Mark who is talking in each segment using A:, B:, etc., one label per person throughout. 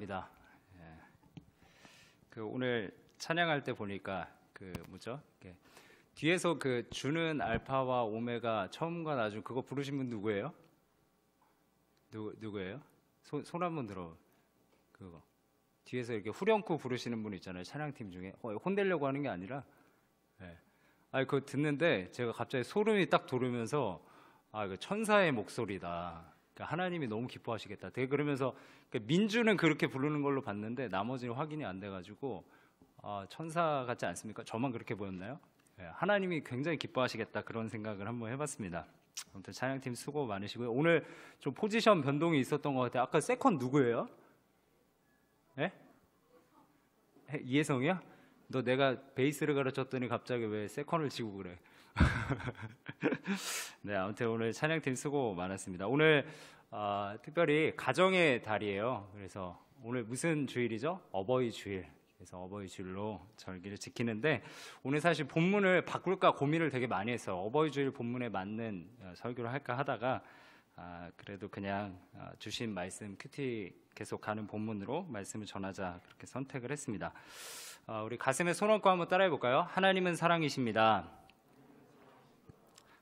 A: 감사합니다. 오늘 찬양할 때 보니까 뒤에서 주는 알파와 오메가 처음과 나중 그거 부르신 분 누구예요? 누구예요? 손 한번 들어. 그거 뒤에서 이렇게 후렴구 부르시는 분 있잖아요. 찬양팀 중에 혼내려고 하는 게 아니라. 그거 듣는데 제가 갑자기 소름이 딱 돋으면서 이거 천사의 목소리다. 그러니까 하나님이 너무 기뻐하시겠다. 되게 그러면서 민주는 그렇게 부르는 걸로 봤는데 나머지는 확인이 안 돼가지고 천사 같지 않습니까? 저만 그렇게 보였나요? 하나님이 굉장히 기뻐하시겠다 그런 생각을 한번 해봤습니다. 아무튼 찬양팀 수고 많으시고요. 오늘 좀 포지션 변동이 있었던 것 같아요. 아까 세컨 누구예요? 이혜성이야? 너 내가 베이스를 가르쳤더니 갑자기 왜 세컨을 치고 그래? 네, 아무튼 오늘 찬양팀 수고 많았습니다. 오늘 특별히 가정의 달이에요. 그래서 오늘 무슨 주일이죠? 어버이 주일. 그래서 어버이 주일로 절기를 지키는데 오늘 사실 본문을 바꿀까 고민을 되게 많이 했어요. 어버이 주일 본문에 맞는 설교를 할까 하다가 그래도 그냥 주신 말씀 큐티 계속 가는 본문으로 말씀을 전하자 그렇게 선택을 했습니다. 우리 가슴에 손 얹고 한번 따라해 볼까요? 하나님은 사랑이십니다.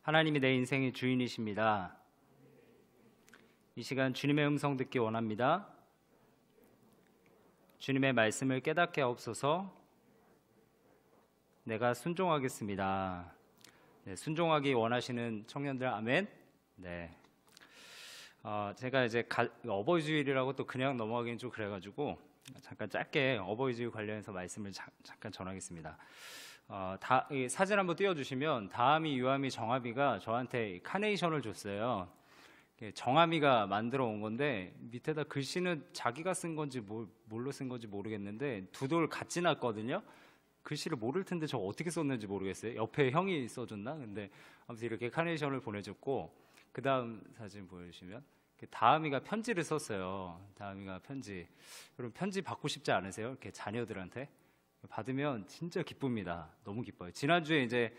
A: 하나님이 내 인생의 주인이십니다. 이 시간 주님의 음성 듣기 원합니다. 주님의 말씀을 깨닫게 하옵소서. 내가 순종하겠습니다. 네, 순종하기 원하시는 청년들 아멘. 네. 제가 이제 어버이 주일이라고 또 그냥 넘어가기는 좀 그래가지고 잠깐 짧게 어버이 주일 관련해서 말씀을 잠깐 전하겠습니다. 이 사진 한번 띄워주시면 다함이, 유함이, 정함이가 저한테 카네이션을 줬어요. 정함이가 만들어 온 건데 밑에다 글씨는 자기가 쓴 건지 뭘로 쓴 건지 모르겠는데 두 돌 같이 났거든요. 글씨를 모를 텐데 저거 어떻게 썼는지 모르겠어요. 옆에 형이 써줬나? 근데 아무튼 이렇게 카네이션을 보내줬고 그 다음 사진 보여주시면 다함이가 편지를 썼어요. 다함이가 편지. 여러분 편지 받고 싶지 않으세요? 이렇게 자녀들한테? 받으면 진짜 기쁩니다. 너무 기뻐요. 지난주에 이제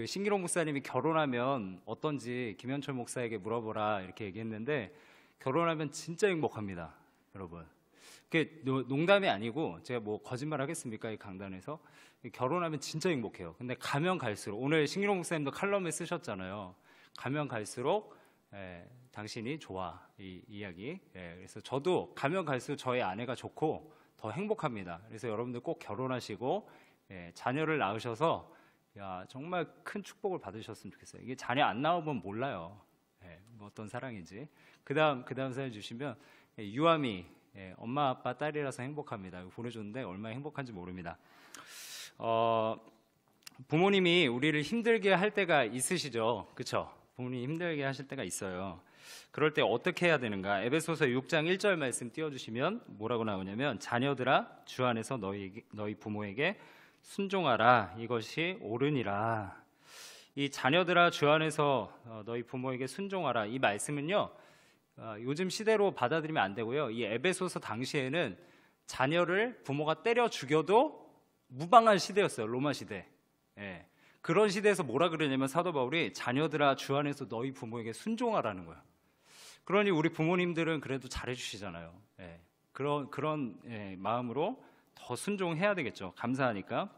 A: 신기록 목사님이 결혼하면 어떤지 김현철 목사에게 물어보라 이렇게 얘기했는데 결혼하면 진짜 행복합니다. 여러분. 그게 농담이 아니고 제가 뭐 거짓말 하겠습니까? 이 강단에서. 결혼하면 진짜 행복해요. 근데 가면 갈수록 오늘 신기록 목사님도 칼럼에 쓰셨잖아요. 가면 갈수록 당신이 좋아 이 이야기. 그래서 저도 가면 갈수록 저희 아내가 좋고 더 행복합니다. 그래서 여러분들 꼭 결혼하시고 자녀를 낳으셔서 정말 큰 축복을 받으셨으면 좋겠어요. 이게 자녀 안 나오면 몰라요. 뭐 어떤 사랑인지. 그 다음 사연 주시면 유아미 엄마 아빠 딸이라서 행복합니다. 보내줬는데 얼마나 행복한지 모릅니다. 부모님이 우리를 힘들게 할 때가 있으시죠. 그렇죠? 부모님이 힘들게 하실 때가 있어요. 그럴 때 어떻게 해야 되는가? 에베소서 6장 1절 말씀 띄워주시면 뭐라고 나오냐면 자녀들아 주 안에서 너희 부모에게 순종하라. 이것이 옳으니라. 이 자녀들아 주 안에서 너희 부모에게 순종하라. 이 말씀은요 요즘 시대로 받아들이면 안 되고요. 이 에베소서 당시에는 자녀를 부모가 때려 죽여도 무방한 시대였어요. 로마 시대. 그런 시대에서 뭐라 그러냐면 사도 바울이 자녀들아 주 안에서 너희 부모에게 순종하라는 거예요. 그러니 우리 부모님들은 그래도 잘해주시잖아요. 그런 마음으로 더 순종해야 되겠죠. 감사하니까.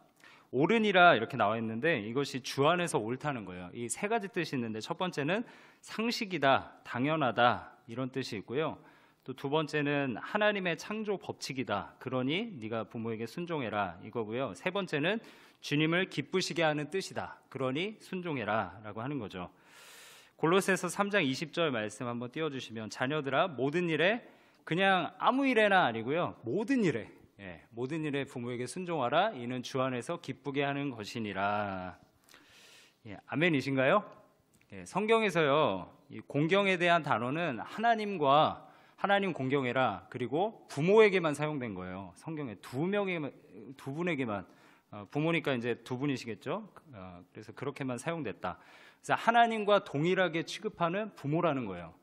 A: 옳으니라 이렇게 나와 있는데 이것이 주 안에서 옳다는 거예요. 이 세 가지 뜻이 있는데 첫 번째는 상식이다, 당연하다 이런 뜻이 있고요. 또 두 번째는 하나님의 창조 법칙이다. 그러니 네가 부모에게 순종해라 이거고요. 세 번째는 주님을 기쁘시게 하는 뜻이다. 그러니 순종해라 라고 하는 거죠. 골로새서 3장 20절 말씀 한번 띄워주시면 자녀들아 모든 일에 그냥 아무 일에나 아니고요. 모든 일에 부모에게 순종하라. 이는 주 안에서 기쁘게 하는 것이니라. 아멘이신가요? 성경에서요. 이 공경에 대한 단어는 하나님과 하나님 공경해라 그리고 부모에게만 사용된 거예요. 성경에 두 분에게만 부모니까 이제 두 분이시겠죠. 그래서 그렇게만 사용됐다. 그래서 하나님과 동일하게 취급하는 부모라는 거예요.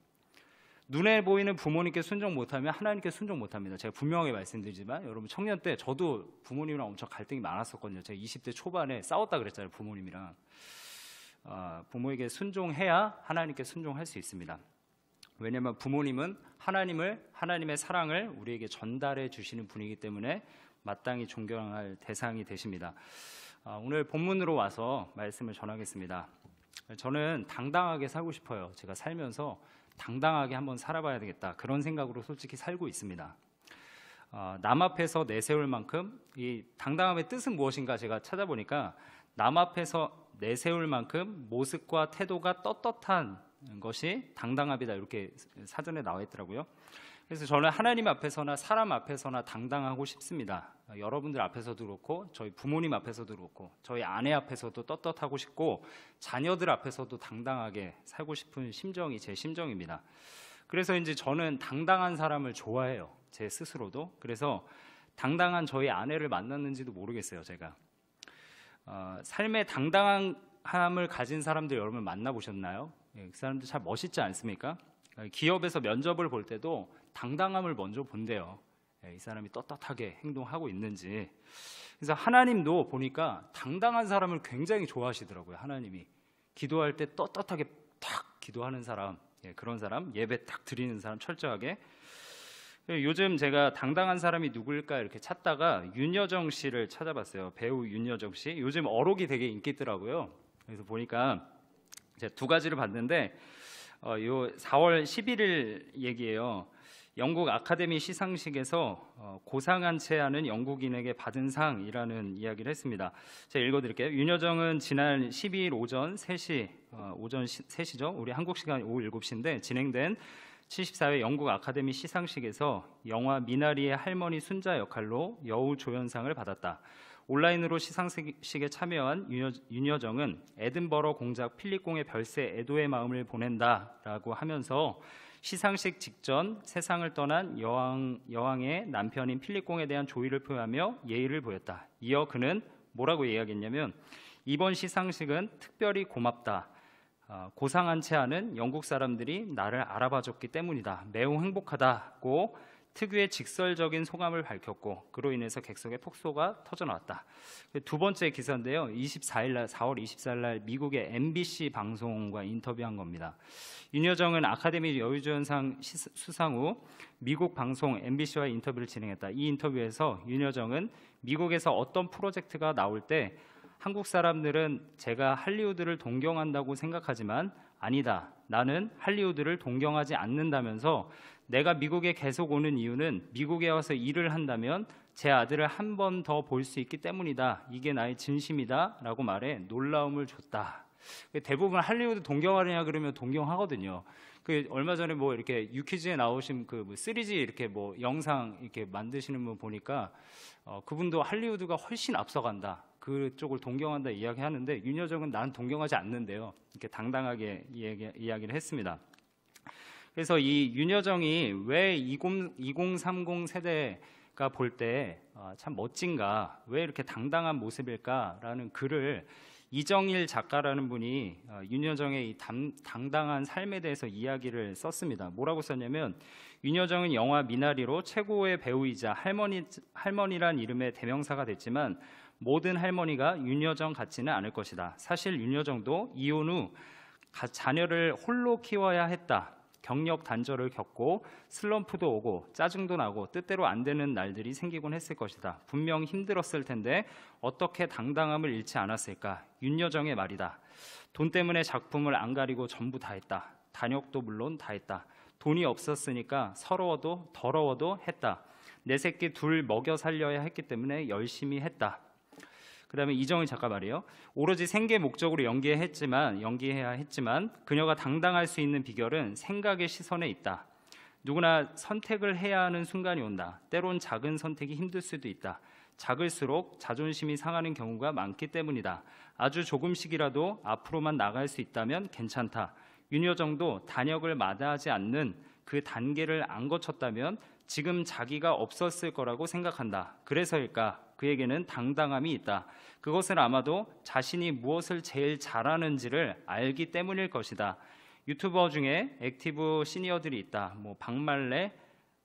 A: 눈에 보이는 부모님께 순종 못하면 하나님께 순종 못합니다. 제가 분명하게 말씀드리지만 여러분 청년 때 저도 부모님이랑 엄청 갈등이 많았었거든요. 제가 20대 초반에 싸웠다 그랬잖아요. 부모님이랑. 부모에게 순종해야 하나님께 순종할 수 있습니다. 왜냐하면 부모님은 하나님의 사랑을 우리에게 전달해 주시는 분이기 때문에 마땅히 존경할 대상이 되십니다. 오늘 본문으로 와서 말씀을 전하겠습니다. 저는 당당하게 살고 싶어요. 제가 살면서 당당하게 한번 살아봐야 되겠다, 그런 생각으로 솔직히 살고 있습니다. 남 앞에서 내세울 만큼, 이 당당함의 뜻은 무엇인가 제가 찾아보니까 남 앞에서 내세울 만큼 모습과 태도가 떳떳한 것이 당당함이다, 이렇게 사전에 나와 있더라고요. 그래서 저는 하나님 앞에서나 사람 앞에서나 당당하고 싶습니다. 여러분들 앞에서도 그렇고, 저희 부모님 앞에서도 그렇고, 저희 아내 앞에서도 떳떳하고 싶고, 자녀들 앞에서도 당당하게 살고 싶은 심정이 제 심정입니다. 그래서 이제 저는 당당한 사람을 좋아해요, 제 스스로도. 그래서 당당한 저희 아내를 만났는지도 모르겠어요, 제가. 삶의 당당함을 가진 사람들 여러분 만나보셨나요? 그 사람들 참 멋있지 않습니까? 기업에서 면접을 볼 때도 당당함을 먼저 본대요. 이 사람이 떳떳하게 행동하고 있는지. 그래서 하나님도 보니까 당당한 사람을 굉장히 좋아하시더라고요. 하나님이 기도할 때 떳떳하게 탁 기도하는 사람, 그런 사람, 예배 딱 드리는 사람, 철저하게. 요즘 제가 당당한 사람이 누굴까 이렇게 찾다가 윤여정 씨를 찾아봤어요. 배우 윤여정 씨. 요즘 어록이 되게 인기 있더라고요. 그래서 보니까 제가 두 가지를 봤는데, 요 4월 11일 얘기예요. 영국 아카데미 시상식에서 고상한 채 하는 영국인에게 받은 상이라는 이야기를 했습니다. 제가 읽어드릴게요. 윤여정은 지난 12일 오전 3시, 오전 3시죠. 우리 한국 시간 오후 7시인데 진행된 74회 영국 아카데미 시상식에서 영화 미나리의 할머니 순자 역할로 여우 조연상을 받았다. 온라인으로 시상식에 참여한 윤여정은 에든버러 공작 필립공의 별세 애도의 마음을 보낸다라고 하면서 시상식 직전 세상을 떠난 여왕의 남편인 필립공에 대한 조의를 표하며 예의를 보였다. 이어 그는 뭐라고 이야기했냐면, 이번 시상식은 특별히 고맙다. 고상한 채 하는 영국 사람들이 나를 알아봐줬기 때문이다. 매우 행복하다고 특유의 직설적인 소감을 밝혔고, 그로 인해서 객석에 폭소가 터져나왔다. 두 번째 기사인데요. 4월 24일 날 미국의 MBC 방송과 인터뷰한 겁니다. 윤여정은 아카데미 여우조연상 수상 후 미국 방송 MBC와 인터뷰를 진행했다. 이 인터뷰에서 윤여정은 미국에서 어떤 프로젝트가 나올 때 한국 사람들은 제가 할리우드를 동경한다고 생각하지만 아니다. 나는 할리우드를 동경하지 않는다면서, 내가 미국에 계속 오는 이유는 미국에 와서 일을 한다면 제 아들을 한 번 더 볼 수 있기 때문이다. 이게 나의 진심이다 라고 말해 놀라움을 줬다. 대부분 할리우드 동경하느냐 그러면 동경하거든요. 얼마 전에 뭐 이렇게 유퀴즈에 나오신 그 3G 이렇게 뭐 영상 이렇게 만드시는 분 보니까 그분도 할리우드가 훨씬 앞서간다, 그쪽을 동경한다 이야기하는데, 윤여정은 난 동경하지 않는데요, 이렇게 당당하게 이야기를 했습니다. 그래서 이 윤여정이 왜 2030 세대가 볼 때 참 멋진가, 왜 이렇게 당당한 모습일까라는 글을 이정일 작가라는 분이 윤여정의 이 당당한 삶에 대해서 이야기를 썼습니다. 뭐라고 썼냐면, 윤여정은 영화 미나리로 최고의 배우이자 할머니란 이름의 대명사가 됐지만 모든 할머니가 윤여정 같지는 않을 것이다. 사실 윤여정도 이혼 후 자녀를 홀로 키워야 했다. 경력 단절을 겪고 슬럼프도 오고 짜증도 나고 뜻대로 안 되는 날들이 생기곤 했을 것이다. 분명 힘들었을 텐데 어떻게 당당함을 잃지 않았을까? 윤여정의 말이다. 돈 때문에 작품을 안 가리고 전부 다 했다. 단역도 물론 다 했다. 돈이 없었으니까 서러워도 더러워도 했다. 내 새끼 둘 먹여 살려야 했기 때문에 열심히 했다. 그 다음에 이정일 작가 말이에요. 오로지 생계 목적으로 연기해야 했지만 그녀가 당당할 수 있는 비결은 생각의 시선에 있다. 누구나 선택을 해야 하는 순간이 온다. 때론 작은 선택이 힘들 수도 있다. 작을수록 자존심이 상하는 경우가 많기 때문이다. 아주 조금씩이라도 앞으로만 나갈 수 있다면 괜찮다. 윤여정도 단역을 마다하지 않는 그 단계를 안 거쳤다면 지금 자기가 없었을 거라고 생각한다. 그래서일까? 그에게는 당당함이 있다. 그것은 아마도 자신이 무엇을 제일 잘하는지를 알기 때문일 것이다. 유튜버 중에 액티브 시니어들이 있다. 뭐 박말레,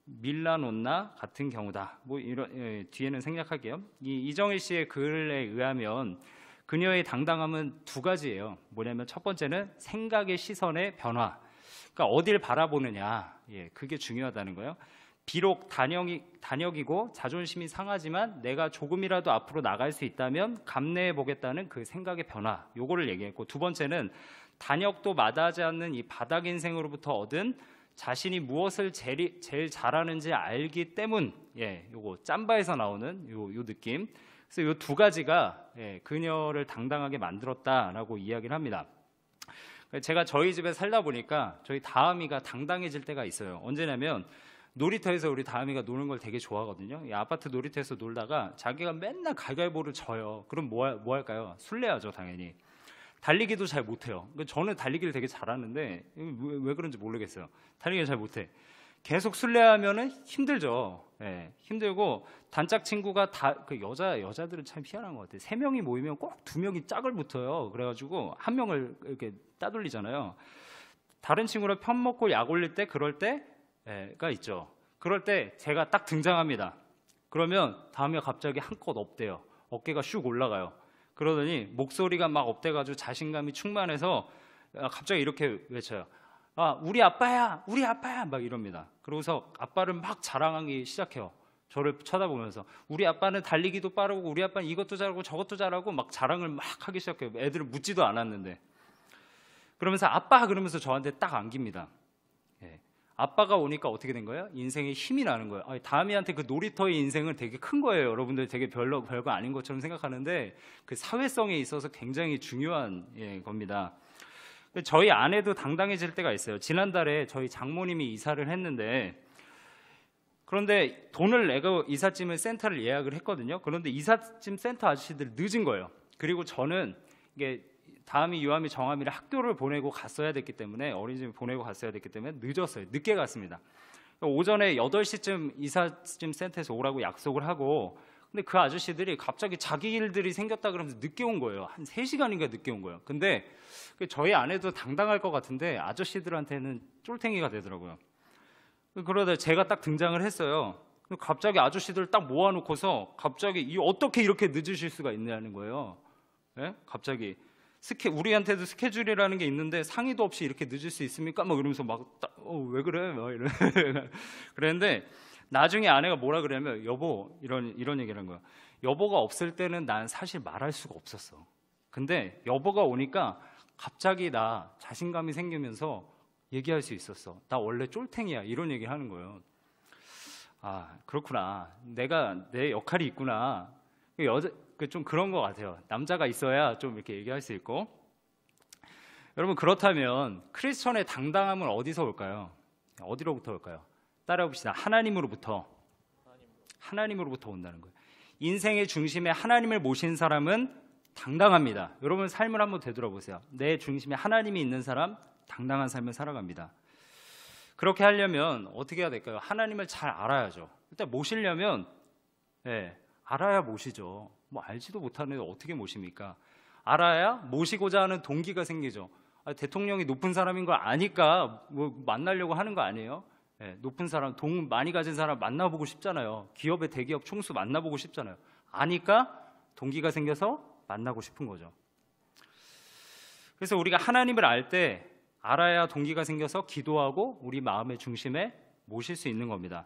A: 밀라논나 같은 경우다. 뭐 이런 뒤에는 생략할게요. 이정일 씨의 글에 의하면 그녀의 당당함은 두 가지예요. 뭐냐면 첫 번째는 생각의 시선의 변화. 그러니까 어딜 바라보느냐, 그게 중요하다는 거예요. 비록 단역이고 자존심이 상하지만 내가 조금이라도 앞으로 나갈 수 있다면 감내해 보겠다는 그 생각의 변화, 요거를 얘기했고, 두 번째는 단역도 마다하지 않는 이 바닥 인생으로부터 얻은 자신이 무엇을 제일 잘하는지 알기 때문, 요거 짬바에서 나오는 요 느낌. 그래서 요 두 가지가 그녀를 당당하게 만들었다라고 이야기를 합니다. 제가 저희 집에 살다 보니까 저희 다음이가 당당해질 때가 있어요. 언제냐면 놀이터에서 우리 다음이가 노는 걸 되게 좋아하거든요. 이 아파트 놀이터에서 놀다가 자기가 맨날 가위바위보를 져요. 그럼 뭐 할까요? 술래하죠, 당연히. 달리기도 잘 못해요. 저는 달리기를 되게 잘하는데 왜 그런지 모르겠어요. 달리기를 잘 못해. 계속 술래하면은 힘들죠. 힘들고 단짝 친구가 그 여자들은 참 희한한 것 같아요. 3명이 모이면 꼭 2명이 짝을 붙어요. 그래가지고 한 명을 이렇게 따돌리잖아요. 다른 친구랑 편 먹고 약 올릴 때 그럴 때가 있죠. 그럴 때 제가 딱 등장합니다. 그러면 다음에 갑자기 한껏 업돼요. 어깨가 슉 올라가요. 그러더니 목소리가 막 업돼가지고 자신감이 충만해서 갑자기 이렇게 외쳐요. 우리 아빠야, 우리 아빠야, 막 이럽니다. 그러고서 아빠를 막 자랑하기 시작해요. 저를 쳐다보면서 우리 아빠는 달리기도 빠르고 우리 아빠는 이것도 잘하고 저것도 잘하고 막 자랑을 막 하기 시작해요. 애들은 묻지도 않았는데. 그러면서 아빠 그러면서 저한테 딱 안깁니다. 아빠가 오니까 어떻게 된 거예요? 인생에 힘이 나는 거예요. 다음이한테 그 놀이터의 인생은 되게 큰 거예요. 여러분들 되게 별거 아닌 것처럼 생각하는데 그 사회성에 있어서 굉장히 중요한 겁니다. 저희 아내도 당당해질 때가 있어요. 지난달에 저희 장모님이 이사를 했는데, 그런데 돈을 내고 이삿짐을 센터를 예약을 했거든요. 그런데 이삿짐 센터 아저씨들 늦은 거예요. 그리고 저는 이게 다음이 유아미 정아미를 학교를 보내고 갔어야 됐기 때문에, 어린이집에 보내고 갔어야 됐기 때문에 늦었어요. 늦게 갔습니다. 오전에 8시쯤 이삿짐 센터에서 오라고 약속을 하고, 근데 그 아저씨들이 갑자기 자기 일들이 생겼다 그러면서 늦게 온 거예요. 한 3시간인가 늦게 온 거예요. 근데 저희 아내도 당당할 것 같은데 아저씨들한테는 쫄탱이가 되더라고요. 그러다 제가 딱 등장을 했어요. 갑자기 아저씨들 딱 모아놓고서 갑자기 어떻게 이렇게 늦으실 수가 있냐는 거예요. 갑자기 우리한테도 스케줄이라는 게 있는데 상의도 없이 이렇게 늦을 수 있습니까? 막 이러면서 왜 그래? 막 이래. 그랬는데 나중에 아내가 뭐라 그러냐면, 여보, 이런 얘기를 한 거야. 여보가 없을 때는 난 사실 말할 수가 없었어. 근데 여보가 오니까 갑자기 나 자신감이 생기면서 얘기할 수 있었어. 나 원래 쫄탱이야. 이런 얘기 하는 거예요. 그렇구나. 내 역할이 있구나. 좀 그런 것 같아요. 남자가 있어야 좀 이렇게 얘기할 수 있고. 여러분, 그렇다면 크리스천의 당당함은 어디서 올까요? 어디로부터 올까요? 따라해 봅시다. 하나님으로부터 온다는 거예요. 인생의 중심에 하나님을 모신 사람은 당당합니다. 여러분 삶을 한번 되돌아보세요. 내 중심에 하나님이 있는 사람, 당당한 삶을 살아갑니다. 그렇게 하려면 어떻게 해야 될까요? 하나님을 잘 알아야죠. 일단 모시려면 알아야 모시죠. 알지도 못하는데 어떻게 모십니까? 알아야 모시고자 하는 동기가 생기죠. 대통령이 높은 사람인 걸 아니까 만나려고 하는 거 아니에요? 높은 사람, 돈 많이 가진 사람 만나보고 싶잖아요. 기업의 대기업 총수 만나보고 싶잖아요. 아니까 동기가 생겨서 만나고 싶은 거죠. 그래서 우리가 하나님을 알 때 알아야 동기가 생겨서 기도하고 우리 마음의 중심에 모실 수 있는 겁니다.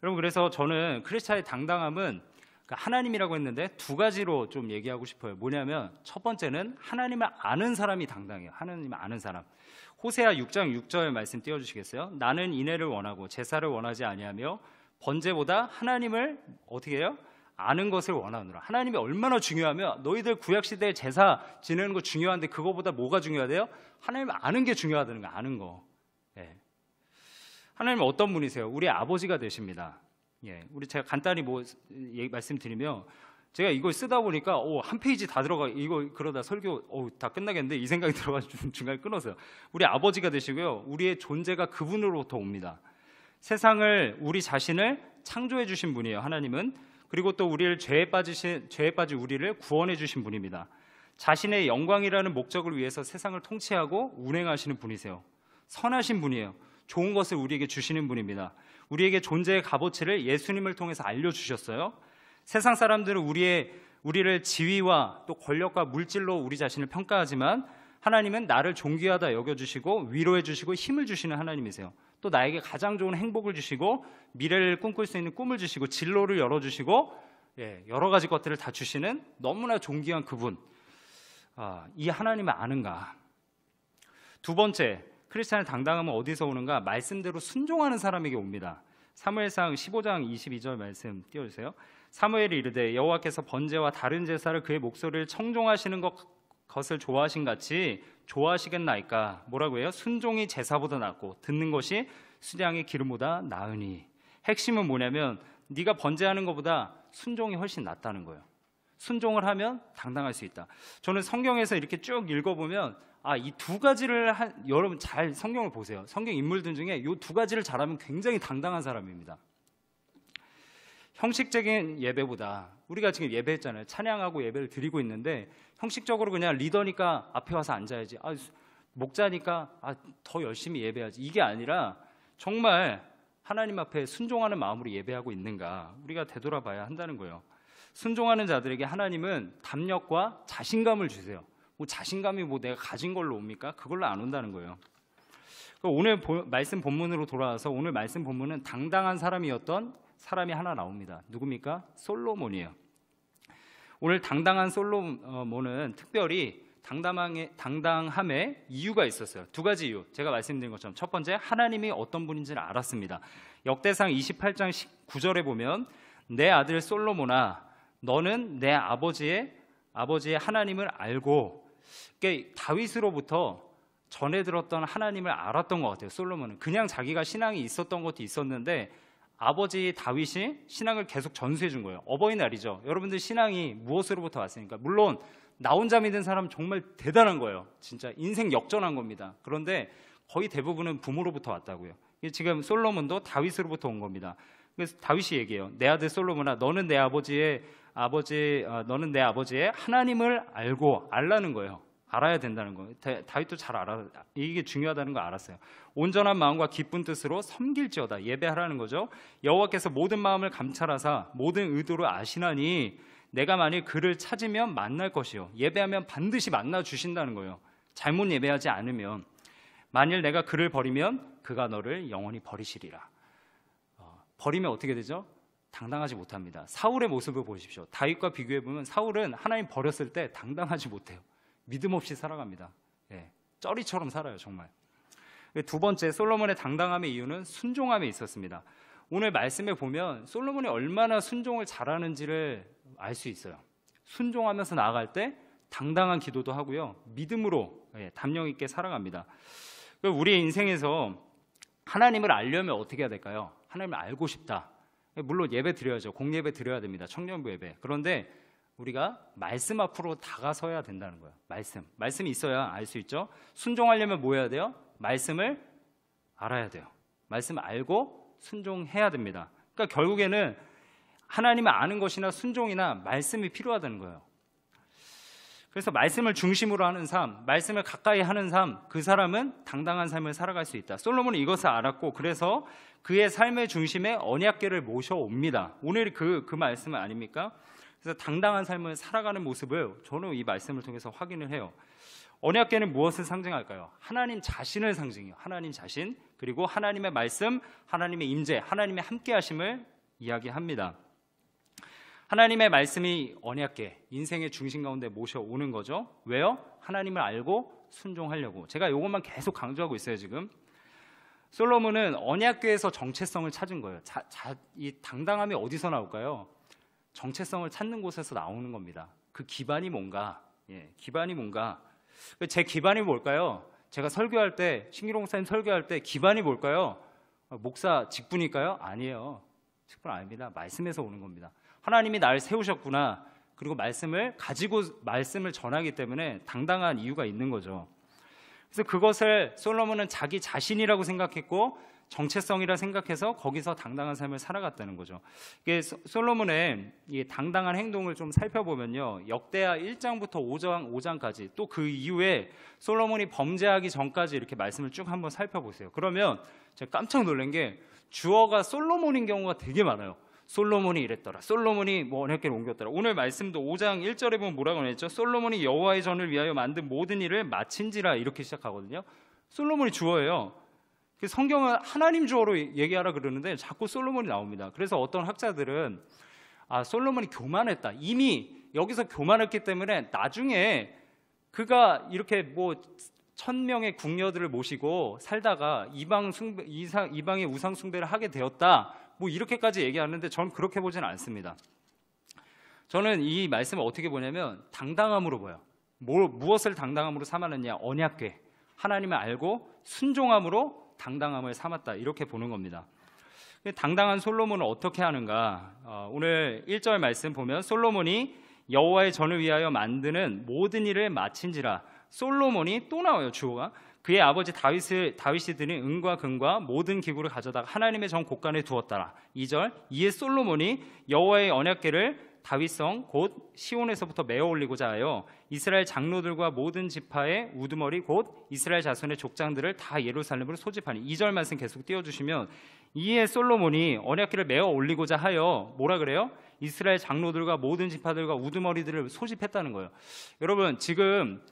A: 여러분, 그래서 저는 크리스찬의 당당함은 하나님이라고 했는데 2가지로 좀 얘기하고 싶어요. 뭐냐면 첫 번째는 하나님을 아는 사람이 당당해요. 하나님을 아는 사람. 호세아 6장 6절 말씀 띄워주시겠어요? 나는 인애를 원하고 제사를 원하지 아니하며 번제보다 하나님을 어떻게 해요? 아는 것을 원하노라. 하나님이 얼마나 중요하며, 너희들 구약시대에 제사 지내는 거 중요한데 그거보다 뭐가 중요하대요? 하나님을 아는 게 중요하다는 거, 아는 거. 하나님은 어떤 분이세요? 우리 아버지가 되십니다. 우리 제가 간단히 말씀드리면, 제가 이걸 쓰다 보니까 한 페이지 다 들어가, 이거 그러다 설교 다 끝나겠는데 이 생각이 들어가지고 중간에 끊었어요. 우리 아버지가 되시고요, 우리의 존재가 그분으로부터 옵니다. 세상을, 우리 자신을 창조해 주신 분이에요, 하나님은. 그리고 또 우리를 죄에 빠진 우리를 구원해 주신 분입니다. 자신의 영광이라는 목적을 위해서 세상을 통치하고 운행하시는 분이세요. 선하신 분이에요. 좋은 것을 우리에게 주시는 분입니다. 우리에게 존재의 값어치를 예수님을 통해서 알려주셨어요. 세상 사람들은 우리를 지위와 또 권력과 물질로 우리 자신을 평가하지만, 하나님은 나를 존귀하다 여겨주시고 위로해 주시고 힘을 주시는 하나님이세요. 또 나에게 가장 좋은 행복을 주시고 미래를 꿈꿀 수 있는 꿈을 주시고 진로를 열어주시고 여러 가지 것들을 다 주시는 너무나 존귀한 그분, 이 하나님을 아는가? 두 번째, 크리스찬의 당당함은 어디서 오는가? 말씀대로 순종하는 사람에게 옵니다. 사무엘상 15장 22절 말씀 띄워주세요. 사무엘이 이르되 여호와께서 번제와 다른 제사를 그의 목소리를 청종하시는 것을 좋아하신 같이 좋아하시겠나이까? 뭐라고 해요? 순종이 제사보다 낫고 듣는 것이 수량의 기름보다 나으니. 핵심은 뭐냐면 네가 번제하는 것보다 순종이 훨씬 낫다는 거예요. 순종을 하면 당당할 수 있다. 저는 성경에서 이렇게 쭉 읽어보면 이 두 가지를 여러분 잘 성경을 보세요. 성경 인물들 중에 이 두 가지를 잘하면 굉장히 당당한 사람입니다. 형식적인 예배보다 우리가 지금 예배했잖아요. 찬양하고 예배를 드리고 있는데 형식적으로 그냥 리더니까 앞에 와서 앉아야지, 목자니까 더 열심히 예배하지, 이게 아니라 정말 하나님 앞에 순종하는 마음으로 예배하고 있는가 우리가 되돌아봐야 한다는 거예요. 순종하는 자들에게 하나님은 담력과 자신감을 주세요. 자신감이 내가 가진 걸로 옵니까? 그걸로 안 온다는 거예요. 오늘 말씀 본문으로 돌아와서 오늘 말씀 본문은 당당한 사람이었던 사람이 하나 나옵니다. 누굽니까? 솔로몬이에요. 오늘 당당한 솔로몬은 특별히 당당함에 이유가 있었어요. 두 가지 이유. 제가 말씀드린 것처럼 첫 번째, 하나님이 어떤 분인지를 알았습니다. 역대상 28장 19절에 보면 내 아들 솔로몬아 너는 내 아버지의 하나님을 알고, 그러니까 다윗으로부터 전해 들었던 하나님을 알았던 것 같아요. 솔로몬은 그냥 자기가 신앙이 있었던 것도 있었는데 아버지 다윗이 신앙을 계속 전수해 준 거예요. 어버이날이죠. 여러분들 신앙이 무엇으로부터 왔습니까? 물론 나 혼자 믿는 사람 정말 대단한 거예요. 진짜 인생 역전한 겁니다. 그런데 거의 대부분은 부모로부터 왔다고요. 지금 솔로몬도 다윗으로부터 온 겁니다. 그래서 다윗이 얘기해요. 내 아들 솔로몬아 너는 내 아버지의 하나님을 알라는 거예요. 알아야 된다는 거예요. 다윗도 잘 알아. 이게 중요하다는 거 알았어요. 온전한 마음과 기쁜 뜻으로 섬길지어다. 예배하라는 거죠. 여호와께서 모든 마음을 감찰하사 모든 의도를 아시나니 내가 만일 그를 찾으면 만날 것이요. 예배하면 반드시 만나 주신다는 거예요. 잘못 예배하지 않으면. 만일 내가 그를 버리면 그가 너를 영원히 버리시리라. 버리면 어떻게 되죠? 당당하지 못합니다. 사울의 모습을 보십시오. 다윗과 비교해보면 사울은 하나님 버렸을 때 당당하지 못해요. 믿음 없이 살아갑니다. 쩌리처럼 살아요, 정말. 두 번째, 솔로몬의 당당함의 이유는 순종함에 있었습니다. 오늘 말씀에 보면 솔로몬이 얼마나 순종을 잘하는지를 알 수 있어요. 순종하면서 나아갈 때 당당한 기도도 하고요, 믿음으로 담력 있게 살아갑니다. 우리의 인생에서 하나님을 알려면 어떻게 해야 될까요? 하나님을 알고 싶다. 물론 예배 드려야죠. 공예배 드려야 됩니다. 청년부 예배. 그런데 우리가 말씀 앞으로 다가서야 된다는 거예요. 말씀이 있어야 알 수 있죠. 순종하려면 뭐 해야 돼요? 말씀을 알아야 돼요. 말씀을 알고 순종해야 됩니다. 그러니까 결국에는 하나님을 아는 것이나 순종이나 말씀이 필요하다는 거예요. 그래서 말씀을 중심으로 하는 삶, 말씀을 가까이 하는 삶, 그 사람은 당당한 삶을 살아갈 수 있다. 솔로몬은 이것을 알았고 그래서 그의 삶의 중심에 언약궤를 모셔옵니다. 오늘 그 말씀은 아닙니까? 그래서 당당한 삶을 살아가는 모습을 저는 이 말씀을 통해서 확인을 해요. 언약궤는 무엇을 상징할까요? 하나님 자신을 상징해요. 하나님 자신, 그리고 하나님의 말씀, 하나님의 임재, 하나님의 함께하심을 이야기합니다. 하나님의 말씀이 언약궤, 인생의 중심 가운데 모셔오는 거죠. 왜요? 하나님을 알고 순종하려고. 제가 이것만 계속 강조하고 있어요, 지금. 솔로몬은 언약궤에서 정체성을 찾은 거예요. 이 당당함이 어디서 나올까요? 정체성을 찾는 곳에서 나오는 겁니다. 그 기반이 뭔가? 기반이 뭔가? 제 기반이 뭘까요? 제가 설교할 때, 신기록 목사님 설교할 때 기반이 뭘까요? 목사 직분일까요? 아니에요. 직분 아닙니다. 말씀에서 오는 겁니다. 하나님이 나를 세우셨구나. 그리고 말씀을 가지고 말씀을 전하기 때문에 당당한 이유가 있는 거죠. 그래서 그것을 솔로몬은 자기 자신이라고 생각했고 정체성이라 생각해서 거기서 당당한 삶을 살아갔다는 거죠. 이게 솔로몬의 이 당당한 행동을 좀 살펴보면요, 역대하 1장부터 5장까지 또 그 이후에 솔로몬이 범죄하기 전까지 이렇게 말씀을 쭉 한번 살펴보세요. 그러면 제가 깜짝 놀란 게 주어가 솔로몬인 경우가 되게 많아요. 솔로몬이 이랬더라. 솔로몬이 뭐 언약궤를 옮겼더라. 오늘 말씀도 5장 1절에 보면 뭐라고 했죠? 솔로몬이 여호와의 전을 위하여 만든 모든 일을 마친지라 이렇게 시작하거든요. 솔로몬이 주어예요. 성경은 하나님 주어로 얘기하라 그러는데 자꾸 솔로몬이 나옵니다. 그래서 어떤 학자들은 솔로몬이 교만했다. 이미 여기서 교만했기 때문에 나중에 그가 이렇게 뭐 1000명의 궁녀들을 모시고 살다가 이방의 우상 숭배를 하게 되었다. 뭐 이렇게까지 얘기하는데 저는 그렇게 보지는 않습니다. 저는 이 말씀을 어떻게 보냐면 당당함으로 보여요. 무엇을 당당함으로 삼았느냐? 언약궤. 하나님을 알고 순종함으로 당당함을 삼았다. 이렇게 보는 겁니다. 당당한 솔로몬은 어떻게 하는가? 오늘 1절 말씀 보면 솔로몬이 여호와의 전을 위하여 만드는 모든 일을 마친지라. 솔로몬이 또 나와요. 주어가. 그의 아버지 다윗이 드린 은과 금과 모든 기구를 가져다가 하나님의 전 곳간에 두었더라. 2절. 이에 솔로몬이 여호와의 언약궤를 다윗성 곧 시온에서부터 메어 올리고자 하여 이스라엘 장로들과 모든 지파의 우두머리 곧 이스라엘 자손의 족장들을 다 예루살렘으로 소집하니. 2절 말씀 계속 띄워주시면 이에 솔로몬이 언약궤를 메어 올리고자 하여 뭐라 그래요? 이스라엘 장로들과 모든 지파들과 우두머리들을 소집했다는 거예요. 여러분 지금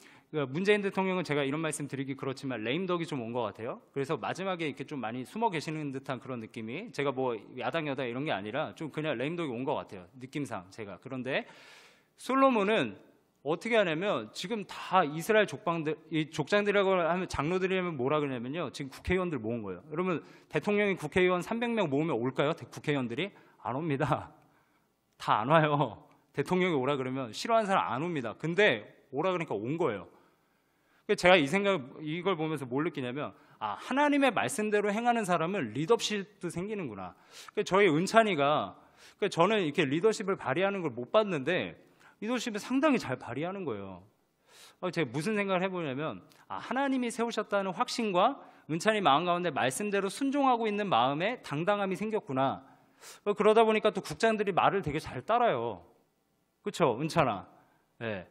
A: 문재인 대통령은 제가 이런 말씀 드리기 그렇지만 레임덕이 좀 온 것 같아요. 그래서 마지막에 이렇게 좀 많이 숨어 계시는 듯한 그런 느낌이, 제가 뭐 야당 여당 이런 게 아니라 좀 그냥 레임덕이 온 것 같아요. 느낌상 제가. 그런데 솔로몬은 어떻게 하냐면 지금 다 이스라엘 족장들이라고 하면 장로들이라면 뭐라 그러냐면요. 지금 국회의원들 모은 거예요. 여러분 대통령이 국회의원 300명 모으면 올까요? 국회의원들이? 안 옵니다. 다 안 와요. 대통령이 오라 그러면 싫어하는 사람 안 옵니다. 근데 오라 그러니까 온 거예요. 제가 이걸 보면서 뭘 느끼냐면 하나님의 말씀대로 행하는 사람은 리더십도 생기는구나. 저희 은찬이가 저는 이렇게 리더십을 발휘하는 걸 못 봤는데 리더십을 상당히 잘 발휘하는 거예요. 제가 무슨 생각을 해보냐면 하나님이 세우셨다는 확신과 은찬이 마음 가운데 말씀대로 순종하고 있는 마음에 당당함이 생겼구나. 그러다 보니까 또 국장들이 말을 되게 잘 따라요. 그렇죠, 은찬아? 네.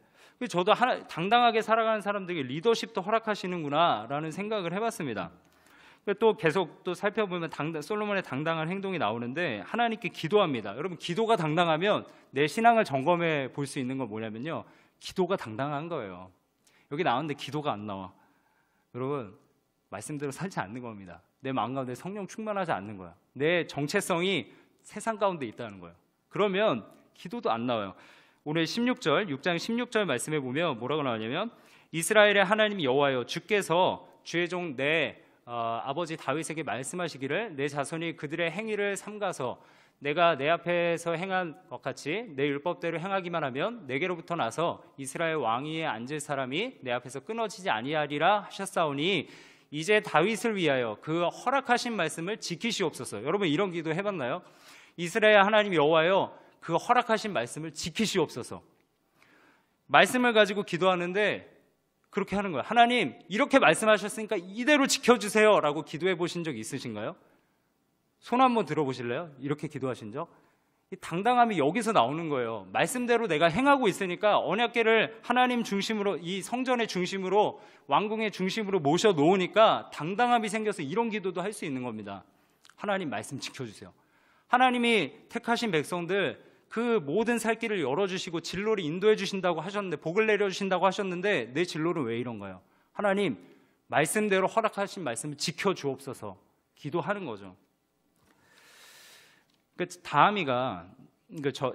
A: 저도 당당하게 살아가는 사람들에게 리더십도 허락하시는구나 라는 생각을 해봤습니다. 또 계속 또 살펴보면 솔로몬의 당당한 행동이 나오는데 하나님께 기도합니다. 여러분 기도가 당당하면 내 신앙을 점검해 볼 수 있는 건 뭐냐면요, 기도가 당당한 거예요. 여기 나왔는데 기도가 안 나와. 여러분 말씀대로 살지 않는 겁니다. 내 마음 가운데 성령 충만하지 않는 거야. 내 정체성이 세상 가운데 있다는 거예요. 그러면 기도도 안 나와요. 오늘 6장 16절 말씀에 보면 뭐라고 나오냐면 이스라엘의 하나님 여호와여 주께서 주의 종 내 아버지 다윗에게 말씀하시기를 내 자손이 그들의 행위를 삼가서 내가 내 앞에서 행한 것 같이 내 율법대로 행하기만 하면 내게로부터 나서 이스라엘 왕위에 앉을 사람이 내 앞에서 끊어지지 아니하리라 하셨사오니 이제 다윗을 위하여 그 허락하신 말씀을 지키시옵소서. 여러분 이런 기도 해봤나요? 이스라엘 하나님 여호와여 그 허락하신 말씀을 지키시옵소서. 말씀을 가지고 기도하는데 그렇게 하는 거예요. 하나님 이렇게 말씀하셨으니까 이대로 지켜주세요 라고 기도해 보신 적 있으신가요? 손 한번 들어보실래요? 이렇게 기도하신 적? 이 당당함이 여기서 나오는 거예요. 말씀대로 내가 행하고 있으니까 언약궤를 하나님 중심으로, 이 성전의 중심으로, 왕궁의 중심으로 모셔놓으니까 당당함이 생겨서 이런 기도도 할 수 있는 겁니다. 하나님 말씀 지켜주세요. 하나님이 택하신 백성들 그 모든 살 길을 열어주시고 진로를 인도해 주신다고 하셨는데, 복을 내려주신다고 하셨는데 내 진로는 왜 이런가요? 하나님 말씀대로 허락하신 말씀을 지켜주옵소서 기도하는 거죠. 다음이가,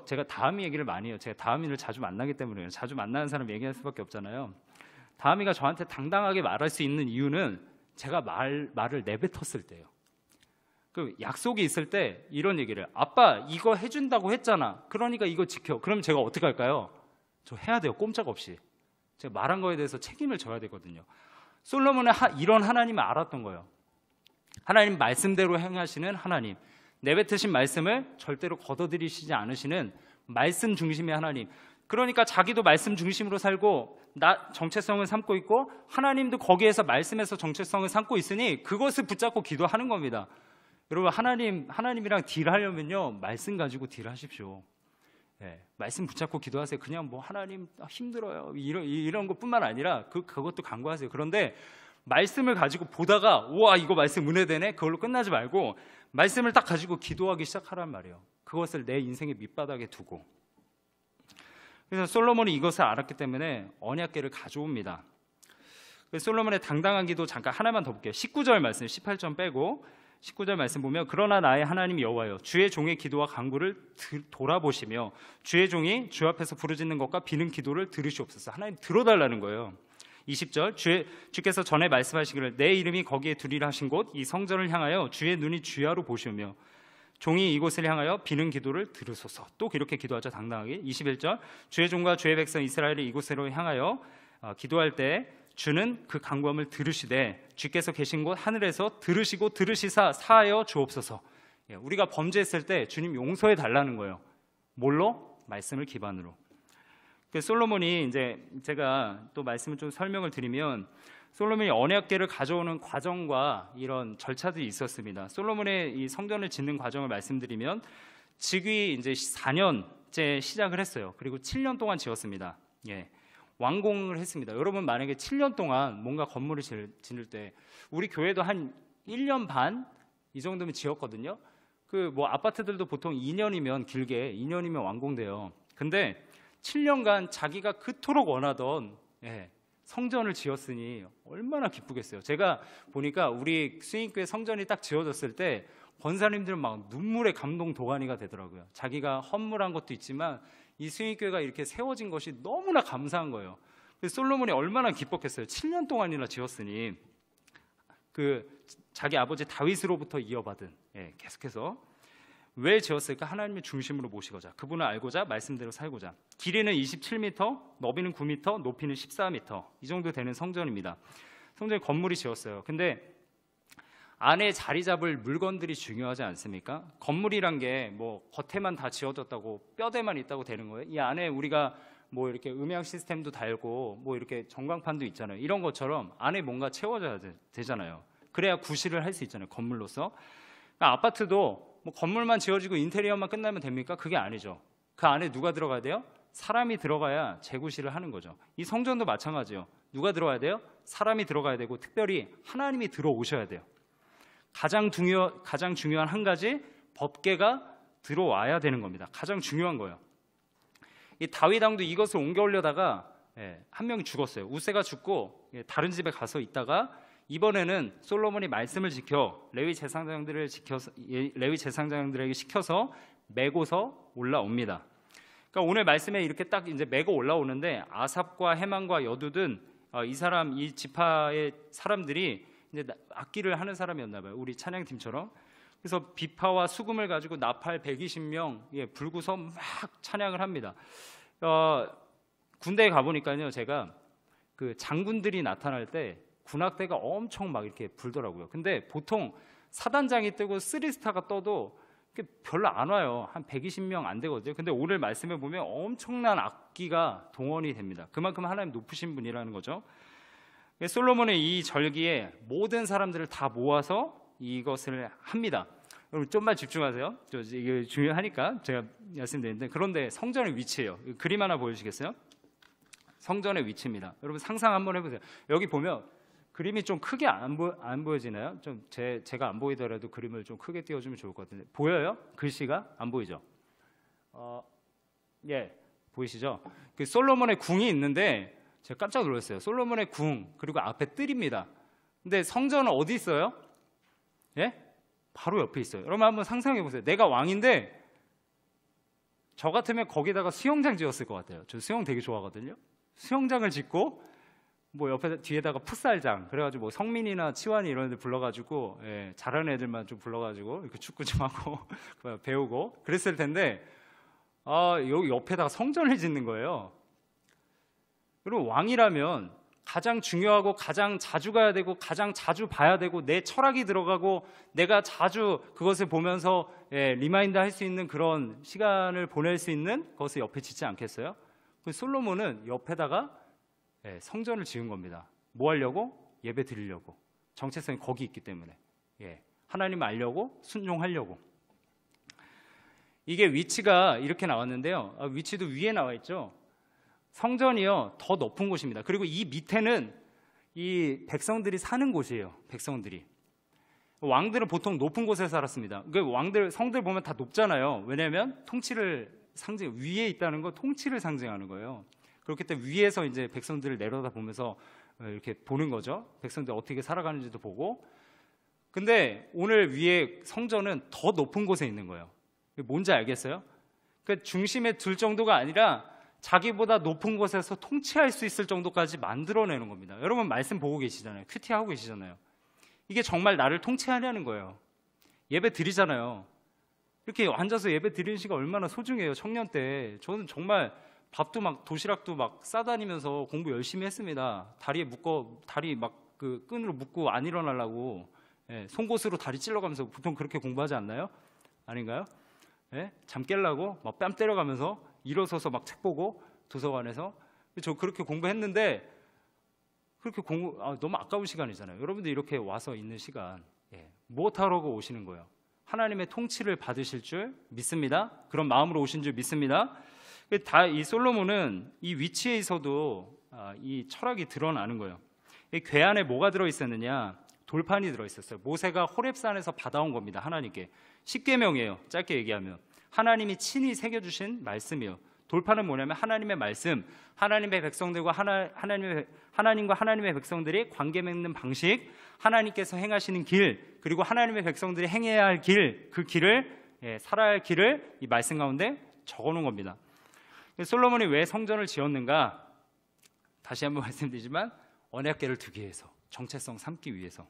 A: 제가 다음이 얘기를 많이 해요. 제가 다음이를 자주 만나기 때문에, 자주 만나는 사람 얘기할 수밖에 없잖아요. 다음이가 저한테 당당하게 말할 수 있는 이유는 제가 말을 내뱉었을 때예요. 그 약속이 있을 때 이런 얘기를 해요. 아빠 이거 해준다고 했잖아. 그러니까 이거 지켜. 그럼 제가 어떻게 할까요? 저 해야 돼요. 꼼짝없이. 제가 말한 거에 대해서 책임을 져야 되거든요. 솔로몬은 이런 하나님을 알았던 거예요. 하나님 말씀대로 행하시는 하나님, 내뱉으신 말씀을 절대로 걷어들이시지 않으시는 말씀 중심의 하나님. 그러니까 자기도 말씀 중심으로 살고 나 정체성을 삼고 있고 하나님도 거기에서 말씀에서 정체성을 삼고 있으니 그것을 붙잡고 기도하는 겁니다. 여러분 하나님이랑 딜하려면요 말씀 가지고 딜하십시오. 네, 말씀 붙잡고 기도하세요. 그냥 뭐 하나님 힘들어요 이런 것뿐만 아니라 그것도 간구하세요. 그런데 말씀을 가지고 보다가 우와 이거 말씀 은혜되네 그걸로 끝나지 말고 말씀을 딱 가지고 기도하기 시작하란 말이에요. 그것을 내 인생의 밑바닥에 두고. 그래서 솔로몬이 이것을 알았기 때문에 언약궤를 가져옵니다. 솔로몬의 당당한 기도 잠깐 하나만 더 볼게요. 19절 말씀, 18절 빼고 19절 말씀 보면 그러나 나의 하나님 여호와여 주의 종의 기도와 간구를 돌아보시며 주의 종이 주 앞에서 부르짖는 것과 비는 기도를 들으시옵소서. 하나님 들어달라는 거예요. 20절 주께서 전에 말씀하시기를 내 이름이 거기에 두리라 하신 곳 이 성전을 향하여 주의 눈이 주야로 보시며 종이 이곳을 향하여 비는 기도를 들으소서. 또 이렇게 기도하죠. 당당하게. 21절 주의 종과 주의 백성 이스라엘이 이곳으로 향하여 기도할 때 주는 그 간구함을 들으시되 주께서 계신 곳 하늘에서 들으시고 들으시사 사하여 주옵소서. 우리가 범죄했을 때 주님 용서해 달라는 거예요. 뭘로? 말씀을 기반으로. 솔로몬이 이제 제가 또 말씀을 좀 설명을 드리면 솔로몬이 언약궤를 가져오는 과정과 이런 절차들이 있었습니다. 솔로몬의 이 성전을 짓는 과정을 말씀드리면 즉위 이제 4년째 시작을 했어요. 그리고 7년 동안 지었습니다. 완공을 했습니다. 여러분 만약에 7년 동안 뭔가 건물을 지을 때 우리 교회도 한 1년 반 이 정도면 지었거든요. 그 뭐 아파트들도 보통 2년이면 길게 2년이면 완공돼요. 근데 7년간 자기가 그토록 원하던 성전을 지었으니 얼마나 기쁘겠어요. 제가 보니까 우리 수인교회 성전이 딱 지어졌을 때 권사님들은 막 눈물의 감동 도가니가 되더라고요. 자기가 헌물한 것도 있지만 이 수인교회가 이렇게 세워진 것이 너무나 감사한 거예요. 솔로몬이 얼마나 기뻤겠어요. 7년 동안이나 지었으니 자기 아버지 다윗으로부터 이어받은 계속해서 왜 지었을까? 하나님의 중심으로 모시고자, 그분을 알고자, 말씀대로 살고자. 길이는 27m, 너비는 9m, 높이는 14m 이 정도 되는 성전입니다. 성전 건물이 지었어요. 근데 안에 자리 잡을 물건들이 중요하지 않습니까? 건물이란 게 뭐 겉에만 다 지어졌다고 뼈대만 있다고 되는 거예요. 이 안에 우리가 뭐 이렇게 음향 시스템도 달고 뭐 이렇게 전광판도 있잖아요. 이런 것처럼 안에 뭔가 채워져야 되잖아요. 그래야 구실을 할 수 있잖아요. 건물로서. 그러니까 아파트도 뭐 건물만 지어지고 인테리어만 끝나면 됩니까? 그게 아니죠. 그 안에 누가 들어가야 돼요? 사람이 들어가야 재구실을 하는 거죠. 이 성전도 마찬가지예요. 누가 들어가야 돼요? 사람이 들어가야 되고 특별히 하나님이 들어오셔야 돼요. 가장 중요한 한 가지 법궤가 들어와야 되는 겁니다. 가장 중요한 거예요. 이 다윗 왕도 이것을 옮겨오려다가 한 명이 죽었어요. 우세가 죽고 다른 집에 가서 있다가 이번에는 솔로몬이 말씀을 지켜 레위 제사장들에게 시켜서 메고서 올라옵니다. 그러니까 오늘 말씀에 이렇게 딱 이제 메고 올라오는데 아삽과 헤만과 여두든 이 지파의 사람들이 이제 악기를 하는 사람이었나 봐요. 우리 찬양팀처럼. 그래서 비파와 수금을 가지고 나팔 120명 불고서 막 찬양을 합니다. 군대에 가보니까요, 제가 그 장군들이 나타날 때 군악대가 엄청 막 이렇게 불더라고요. 근데 보통 사단장이 뜨고 3스타가 떠도 별로 안 와요. 한 120명 안 되거든요. 근데 오늘 말씀에 보면 엄청난 악기가 동원이 됩니다. 그만큼 하나님 높으신 분이라는 거죠. 솔로몬의 이 절기에 모든 사람들을 다 모아서 이것을 합니다. 여러분 좀만 집중하세요. 이게 중요하니까 제가 말씀드리는데, 그런데 성전의 위치예요. 그림 하나 보여주시겠어요? 성전의 위치입니다. 여러분 상상 한번 해보세요. 여기 보면 그림이 좀 크게 안 보여지나요? 좀 제가 안 보이더라도 그림을 좀 크게 띄워주면 좋을 것 같은데 보여요? 글씨가 안 보이죠? 보이시죠? 그 솔로몬의 궁이 있는데 제가 깜짝 놀랐어요. 솔로몬의 궁 그리고 앞에 뜰입니다. 근데 성전은 어디 있어요? 바로 옆에 있어요. 여러분 한번 상상해 보세요. 내가 왕인데 저 같으면 거기다가 수영장 지었을 것 같아요. 저 수영 되게 좋아하거든요. 수영장을 짓고 뭐 옆에 뒤에다가 풋살장, 그래가지고 뭐 성민이나 치환이 이런 애들 불러가지고 잘하는 애들만 좀 불러가지고 이렇게 축구 좀 하고 배우고 그랬을 텐데 여기 옆에다가 성전을 짓는 거예요. 그리고 왕이라면 가장 중요하고 가장 자주 가야 되고 가장 자주 봐야 되고 내 철학이 들어가고 내가 자주 그것을 보면서 리마인드 할 수 있는 그런 시간을 보낼 수 있는 것을 옆에 짓지 않겠어요? 솔로몬은 옆에다가 성전을 지은 겁니다. 뭐 하려고? 예배 드리려고. 정체성이 거기 있기 때문에. 하나님 알려고, 순종하려고. 이게 위치가 이렇게 나왔는데요. 위치도 위에 나와 있죠. 성전이요, 더 높은 곳입니다. 그리고 이 밑에는 이 백성들이 사는 곳이에요. 백성들이. 왕들은 보통 높은 곳에 살았습니다. 그러니까 왕들 성들 보면 다 높잖아요. 왜냐하면 통치를 위에 있다는 거 통치를 상징하는 거예요. 그렇기 때문에 위에서 이제 백성들을 내려다 보면서 이렇게 보는 거죠. 백성들 어떻게 살아가는지도 보고. 근데 오늘 위에 성전은 더 높은 곳에 있는 거예요. 뭔지 알겠어요? 그러니까 중심에 둘 정도가 아니라 자기보다 높은 곳에서 통치할 수 있을 정도까지 만들어내는 겁니다. 여러분 말씀 보고 계시잖아요. 큐티하고 계시잖아요. 이게 정말 나를 통치하냐는 거예요. 예배 드리잖아요. 이렇게 앉아서 예배 드리는 시간 얼마나 소중해요. 청년 때 저는 정말 밥도 막 도시락도 막 싸다니면서 공부 열심히 했습니다. 다리 막 그 끈으로 묶고 안 일어나려고 송곳으로 다리 찔러가면서 보통 그렇게 공부하지 않나요? 아닌가요? 잠 깨려고 막 뺨 때려가면서 일어서서 막 책 보고 도서관에서 저 그렇게 공부했는데 그렇게 너무 아까운 시간이잖아요. 여러분들 이렇게 와서 있는 시간 무엇하러 오시는 거예요? 하나님의 통치를 받으실 줄 믿습니다. 그런 마음으로 오신 줄 믿습니다. 이 솔로몬은 이 위치에서도 이 철학이 드러나는 거예요. 이 궤 안에 뭐가 들어있었느냐? 돌판이 들어있었어요. 모세가 호렙산에서 받아온 겁니다. 하나님께. 10계명이에요. 짧게 얘기하면 하나님이 친히 새겨주신 말씀이에요. 돌판은 뭐냐면 하나님의 말씀, 하나님의 백성들과 하나님과 하나님의 백성들이 관계 맺는 방식, 하나님께서 행하시는 길, 그리고 하나님의 백성들이 행해야 할 길, 그 길을 살아야 할 길을 이 말씀 가운데 적어놓은 겁니다. 솔로몬이 왜 성전을 지었는가? 다시 한번 말씀드리지만 언약궤를 두기 위해서, 정체성 삼기 위해서.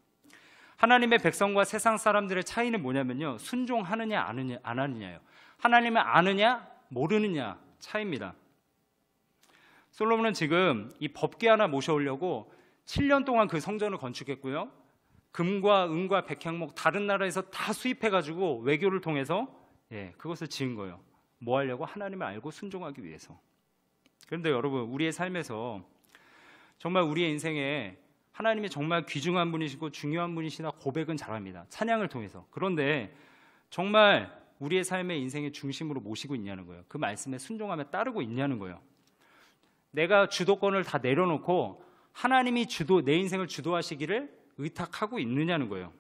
A: 하나님의 백성과 세상 사람들의 차이는 뭐냐면요, 순종하느냐 안 하느냐예요. 하나님을 아느냐 모르느냐 차이입니다. 솔로몬은 지금 이 법궤 하나 모셔오려고 7년 동안 그 성전을 건축했고요, 금과 은과 백향목 다른 나라에서 다 수입해가지고 외교를 통해서 그것을 지은 거예요. 뭐 하려고? 하나님을 알고 순종하기 위해서. 그런데 여러분, 우리의 삶에서 정말 우리의 인생에 하나님이 정말 귀중한 분이시고 중요한 분이시나 고백은 잘합니다. 찬양을 통해서. 그런데 정말 우리의 삶의 인생의 중심으로 모시고 있냐는 거예요. 그 말씀에 순종하며 따르고 있냐는 거예요. 내가 주도권을 다 내려놓고 하나님이 내 인생을 주도하시기를 의탁하고 있느냐는 거예요.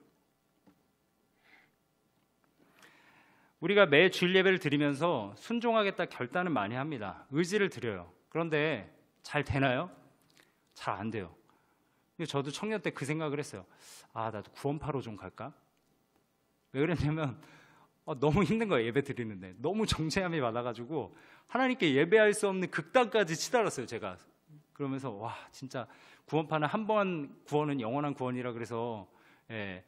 A: 우리가 매 주일 예배를 드리면서 순종하겠다 결단은 많이 합니다. 의지를 드려요. 그런데 잘 되나요? 잘 안 돼요. 저도 청년 때 그 생각을 했어요. 나도 구원파로 좀 갈까? 왜 그랬냐면 너무 힘든 거예요. 예배 드리는데 너무 정체함이 많아가지고 하나님께 예배할 수 없는 극단까지 치달았어요. 제가 그러면서 와, 진짜 구원파는 한 번 구원은 영원한 구원이라 그래서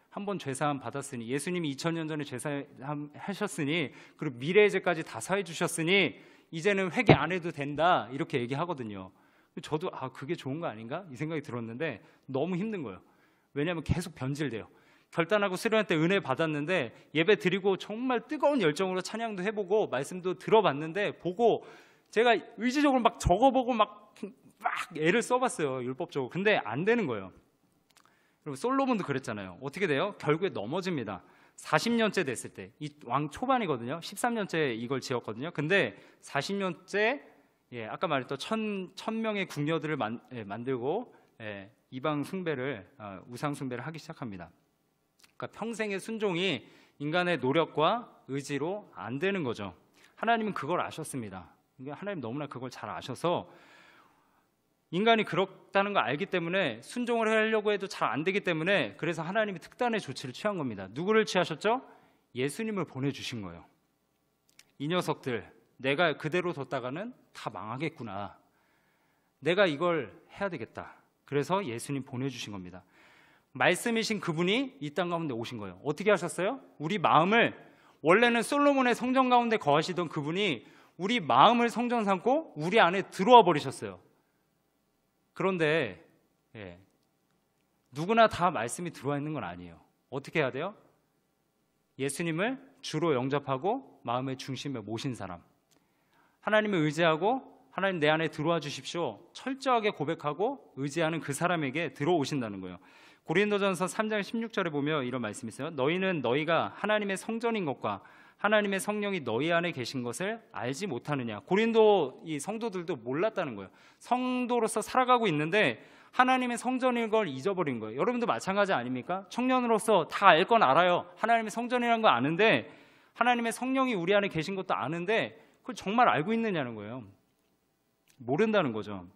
A: 한 번 죄사함 받았으니, 예수님이 2000년 전에 죄사함 하셨으니, 그리고 미래의 죄까지 다 사해 주셨으니 이제는 회개 안 해도 된다, 이렇게 얘기하거든요. 저도 그게 좋은 거 아닌가? 이 생각이 들었는데 너무 힘든 거예요. 왜냐하면 계속 변질돼요. 결단하고 수련할 때 은혜 받았는데 예배 드리고 정말 뜨거운 열정으로 찬양도 해보고 말씀도 들어봤는데 보고 제가 의지적으로 막 적어보고 막 애를 써봤어요. 율법적으로. 근데 안 되는 거예요. 그리고 솔로몬도 그랬잖아요. 어떻게 돼요? 결국에 넘어집니다. 40년째 됐을 때, 이 왕 초반이거든요. 13년째 이걸 지었거든요. 근데 40년째 아까 말했던 1000명의 궁녀들을 만들고 이방 숭배를, 우상 숭배를 하기 시작합니다. 그러니까 평생의 순종이 인간의 노력과 의지로 안 되는 거죠. 하나님은 그걸 아셨습니다. 하나님 너무나 그걸 잘 아셔서 인간이 그렇다는 걸 알기 때문에 순종을 하려고 해도 잘 안 되기 때문에, 그래서 하나님이 특단의 조치를 취한 겁니다. 누구를 취하셨죠? 예수님을 보내주신 거예요. 이 녀석들 내가 그대로 뒀다가는 다 망하겠구나, 내가 이걸 해야 되겠다. 그래서 예수님 보내주신 겁니다. 말씀이신 그분이 이 땅 가운데 오신 거예요. 어떻게 하셨어요? 우리 마음을, 원래는 솔로몬의 성전 가운데 거하시던 그분이 우리 마음을 성전 삼고 우리 안에 들어와 버리셨어요. 그런데 누구나 다 말씀이 들어와 있는 건 아니에요. 어떻게 해야 돼요? 예수님을 주로 영접하고 마음의 중심에 모신 사람, 하나님을 의지하고 하나님 내 안에 들어와 주십시오 철저하게 고백하고 의지하는 그 사람에게 들어오신다는 거예요. 고린도전서 3장 16절에 보면 이런 말씀이 있어요. 너희는 너희가 하나님의 성전인 것과 하나님의 성령이 너희 안에 계신 것을 알지 못하느냐. 고린도 이 성도들도 몰랐다는 거예요. 성도로서 살아가고 있는데 하나님의 성전인 걸 잊어버린 거예요. 여러분도 마찬가지 아닙니까? 청년으로서 다 알 건 알아요. 하나님의 성전이라는 거 아는데, 하나님의 성령이 우리 안에 계신 것도 아는데 그걸 정말 알고 있느냐는 거예요. 모른다는 거죠.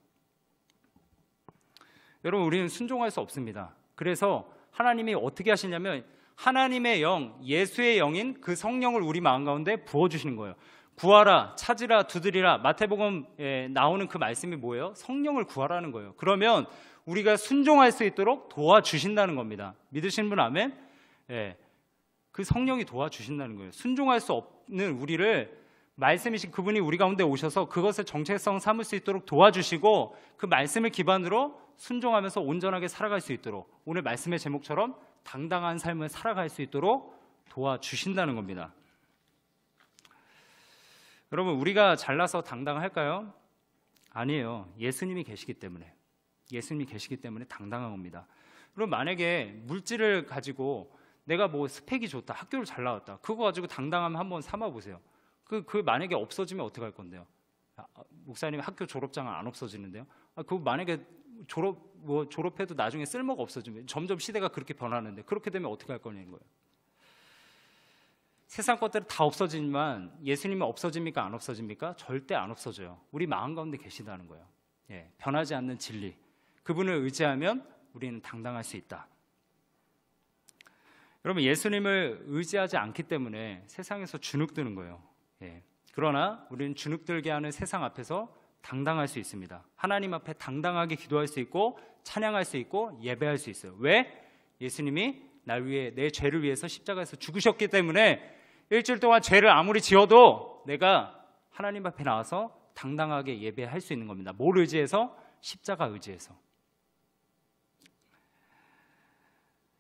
A: 여러분, 우리는 순종할 수 없습니다. 그래서 하나님이 어떻게 하시냐면 하나님의 영, 예수의 영인 그 성령을 우리 마음 가운데 부어주시는 거예요. 구하라, 찾으라, 두드리라. 마태복음에 나오는 그 말씀이 뭐예요? 성령을 구하라는 거예요. 그러면 우리가 순종할 수 있도록 도와주신다는 겁니다. 믿으시는 분 아멘? 예, 그 성령이 도와주신다는 거예요. 순종할 수 없는 우리를 말씀이신 그분이 우리 가운데 오셔서 그것을 정체성 삼을 수 있도록 도와주시고 그 말씀을 기반으로 순종하면서 온전하게 살아갈 수 있도록, 오늘 말씀의 제목처럼 당당한 삶을 살아갈 수 있도록 도와주신다는 겁니다. 여러분, 우리가 잘나서 당당할까요? 아니에요. 예수님이 계시기 때문에. 예수님이 계시기 때문에 당당한 겁니다. 그럼 만약에 물질을 가지고 내가 뭐 스펙이 좋다, 학교를 잘 나왔다, 그거 가지고 당당함 한번 삼아보세요. 그 만약에 없어지면 어떻게 할 건데요? 목사님 학교 졸업장은 안 없어지는데요? 그거 만약에 졸업해도 나중에 쓸모가 없어지면, 점점 시대가 그렇게 변하는데 그렇게 되면 어떻게 할 거냐는 거예요. 세상 것들은 다 없어지지만 예수님은 없어집니까? 안 없어집니까? 절대 안 없어져요. 우리 마음 가운데 계시다는 거예요. 예, 변하지 않는 진리, 그분을 의지하면 우리는 당당할 수 있다. 여러분, 예수님을 의지하지 않기 때문에 세상에서 주눅드는 거예요. 예, 그러나 우리는 주눅들게 하는 세상 앞에서 당당할 수 있습니다. 하나님 앞에 당당하게 기도할 수 있고 찬양할 수 있고 예배할 수 있어요. 왜? 예수님이 날 위해, 내 죄를 위해서 십자가에서 죽으셨기 때문에 일주일 동안 죄를 아무리 지어도 내가 하나님 앞에 나와서 당당하게 예배할 수 있는 겁니다. 뭘 의지해서? 십자가 의지해서.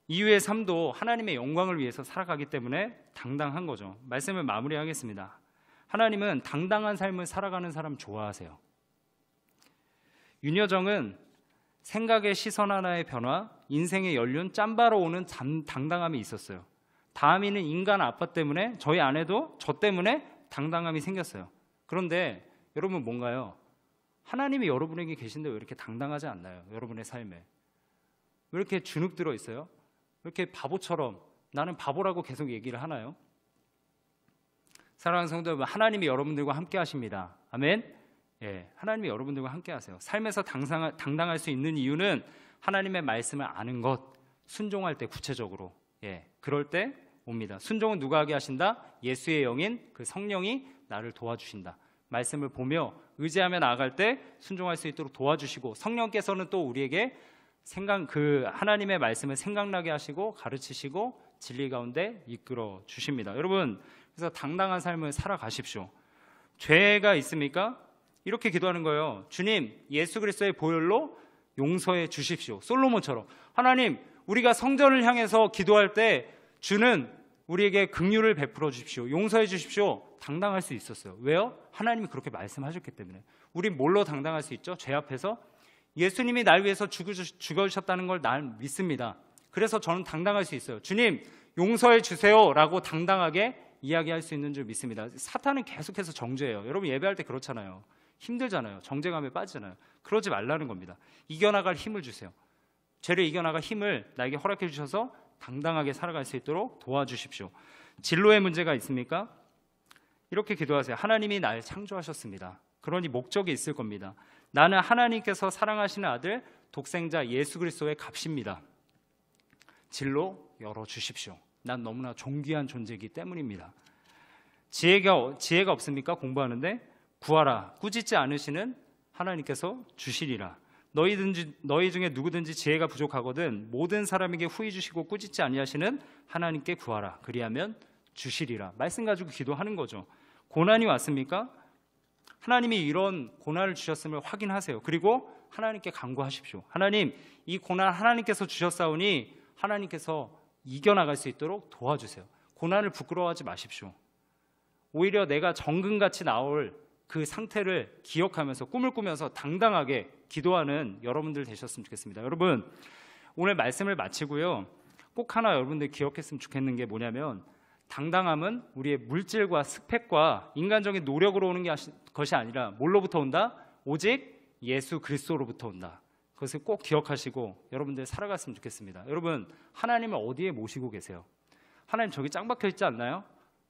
A: 이후의 삶도 하나님의 영광을 위해서 살아가기 때문에 당당한 거죠. 말씀을 마무리하겠습니다. 하나님은 당당한 삶을 살아가는 사람 좋아하세요. 윤여정은 생각의 시선 하나의 변화, 인생의 연륜, 짬바로 오는 당당함이 있었어요. 다음이는 인간 아빠 때문에, 저희 아내도 저 때문에 당당함이 생겼어요. 그런데 여러분 뭔가요? 하나님이 여러분에게 계신데 왜 이렇게 당당하지 않나요? 여러분의 삶에 왜 이렇게 주눅 들어 있어요? 왜 이렇게 바보처럼 나는 바보라고 계속 얘기를 하나요? 사랑하는 성도 여러분, 하나님이 여러분들과 함께 하십니다. 아멘. 예, 하나님이 여러분들과 함께 하세요. 삶에서 당당할 수 있는 이유는 하나님의 말씀을 아는 것, 순종할 때 구체적으로, 예, 그럴 때 옵니다. 순종은 누가 하게 하신다? 예수의 영인 그 성령이 나를 도와주신다. 말씀을 보며 의지하며 나아갈 때 순종할 수 있도록 도와주시고, 성령께서는 또 우리에게 그 하나님의 말씀을 생각나게 하시고 가르치시고 진리 가운데 이끌어 주십니다. 여러분, 그래서 당당한 삶을 살아가십시오. 죄가 있습니까? 이렇게 기도하는 거예요. 주님, 예수 그리스도의 보혈로 용서해 주십시오. 솔로몬처럼. 하나님, 우리가 성전을 향해서 기도할 때 주는 우리에게 긍휼을 베풀어 주십시오. 용서해 주십시오. 당당할 수 있었어요. 왜요? 하나님이 그렇게 말씀하셨기 때문에. 우린 뭘로 당당할 수 있죠? 죄 앞에서. 예수님이 날 위해서 죽어주셨다는 걸 난 믿습니다. 그래서 저는 당당할 수 있어요. 주님, 용서해 주세요 라고 당당하게 이야기할 수 있는 줄 믿습니다. 사탄은 계속해서 정죄해요. 여러분, 예배할 때 그렇잖아요. 힘들잖아요. 정죄감에 빠지잖아요. 그러지 말라는 겁니다. 이겨나갈 힘을 주세요. 죄를 이겨나갈 힘을 나에게 허락해 주셔서 당당하게 살아갈 수 있도록 도와주십시오. 진로의 문제가 있습니까? 이렇게 기도하세요. 하나님이 날 창조하셨습니다. 그러니 목적이 있을 겁니다. 나는 하나님께서 사랑하시는 아들 독생자 예수 그리스도의 값입니다. 진로 열어주십시오. 난 너무나 존귀한 존재이기 때문입니다. 지혜가 없습니까? 공부하는데 구하라. 꾸짖지 않으시는 하나님께서 주시리라. 너희 중에 누구든지 지혜가 부족하거든 모든 사람에게 후히 주시고 꾸짖지 아니하시는 하나님께 구하라. 그리하면 주시리라. 말씀 가지고 기도하는 거죠. 고난이 왔습니까? 하나님이 이런 고난을 주셨음을 확인하세요. 그리고 하나님께 간구하십시오. 하나님, 이 고난 하나님께서 주셨사오니 하나님께서 이겨나갈 수 있도록 도와주세요. 고난을 부끄러워하지 마십시오. 오히려 내가 정금같이 나올 그 상태를 기억하면서 꿈을 꾸면서 당당하게 기도하는 여러분들 되셨으면 좋겠습니다. 여러분, 오늘 말씀을 마치고요, 꼭 하나 여러분들 기억했으면 좋겠는 게 뭐냐면, 당당함은 우리의 물질과 스펙과 인간적인 노력으로 오는 것이 아니라 뭘로부터 온다? 오직 예수 그리스도로부터 온다. 그것을 꼭 기억하시고 여러분들 살아갔으면 좋겠습니다. 여러분, 하나님을 어디에 모시고 계세요? 하나님 저기 짱 박혀 있지 않나요?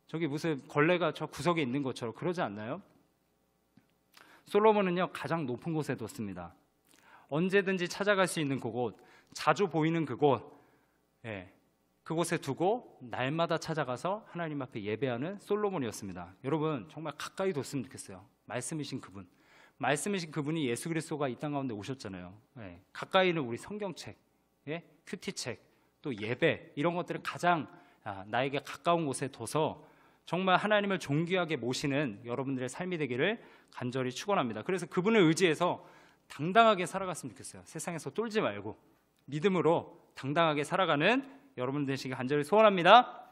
A: 저기 무슨 걸레가 저 구석에 있는 것처럼 그러지 않나요? 솔로몬은요, 가장 높은 곳에 뒀습니다. 언제든지 찾아갈 수 있는 그곳, 자주 보이는 그곳, 그곳에 두고 날마다 찾아가서 하나님 앞에 예배하는 솔로몬이었습니다. 여러분, 정말 가까이 뒀으면 좋겠어요. 말씀이신 그분이 예수 그리스도가 이 땅 가운데 오셨잖아요. 가까이는 우리 성경책, 큐티책, 또 예배, 이런 것들을 가장 나에게 가까운 곳에 둬서 정말 하나님을 존귀하게 모시는 여러분들의 삶이 되기를 간절히 축원합니다. 그래서 그분을 의지해서 당당하게 살아갔으면 좋겠어요. 세상에서 쫄지 말고 믿음으로 당당하게 살아가는 여러분 되시길 간절히 소원합니다.